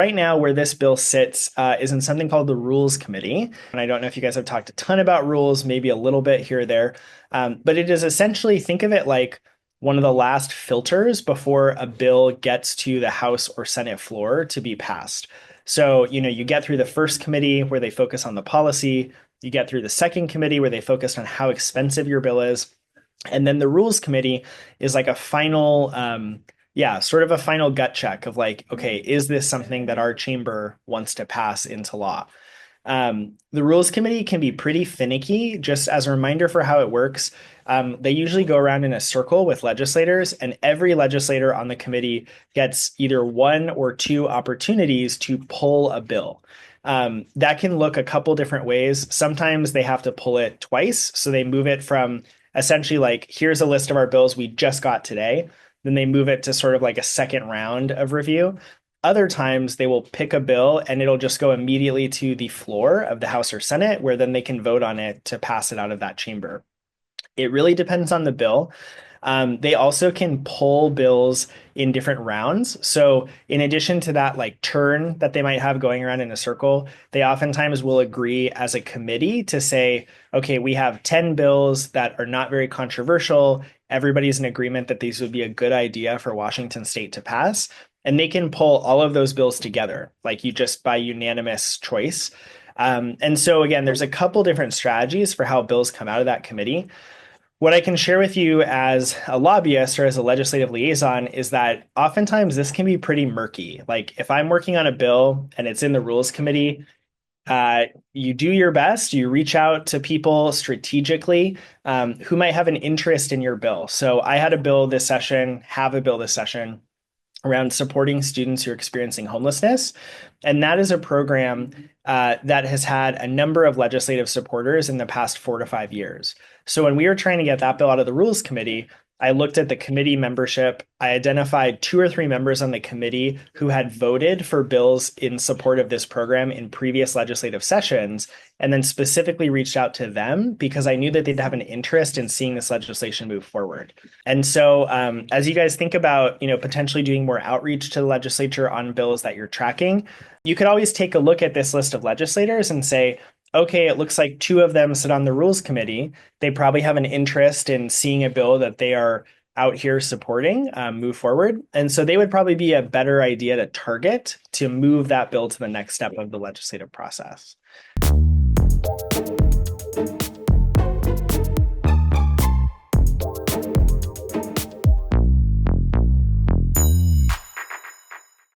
Right now, where this bill sits is in something called the Rules Committee. And I don't know if you guys have talked a ton about rules, maybe a little bit here or there. But it is essentially, think of it like one of the last filters before a bill gets to the House or Senate floor to be passed. So, you get through the first committee where they focus on the policy, you get through the second committee where they focus on how expensive your bill is. And then the Rules Committee is like a final, sort of a final gut check of like, okay, is this something that our chamber wants to pass into law? The Rules Committee can be pretty finicky. Just as a reminder for how it works, they usually go around in a circle with legislators, and every legislator on the committee gets either one or two opportunities to pull a bill. That can look a couple different ways. Sometimes they have to pull it twice. So they move it from essentially like, here's a list of our bills we just got today. Then they move it to sort of like a second round of review. Other times they will pick a bill and it'll just go immediately to the floor of the House or Senate, where then they can vote on it to pass it out of that chamber. It really depends on the bill. They also can pull bills in different rounds. So, in addition to that, like turn that they might have going around in a circle, they oftentimes will agree as a committee to say, okay, we have 10 bills that are not very controversial. Everybody's in agreement that these would be a good idea for Washington state to pass. And they can pull all of those bills together, like you just by unanimous choice. And so, again, there's a couple different strategies for how bills come out of that committee. What I can share with you as a lobbyist or as a legislative liaison is that oftentimes this can be pretty murky. Like if I'm working on a bill and it's in the Rules Committee, you do your best. You reach out to people strategically who might have an interest in your bill. So I had a bill this session, have a bill this session around supporting students who are experiencing homelessness. And that is a program that has had a number of legislative supporters in the past 4 to 5 years. So when we were trying to get that bill out of the Rules Committee, I looked at the committee membership. I identified 2 or 3 members on the committee who had voted for bills in support of this program in previous legislative sessions, and then specifically reached out to them because I knew that they'd have an interest in seeing this legislation move forward. And so as you guys think about, potentially doing more outreach to the legislature on bills that you're tracking, you could always take a look at this list of legislators and say, okay, it looks like 2 of them sit on the Rules Committee. They probably have an interest in seeing a bill that they are out here supporting move forward. And so they would probably be a better idea to target to move that bill to the next step of the legislative process.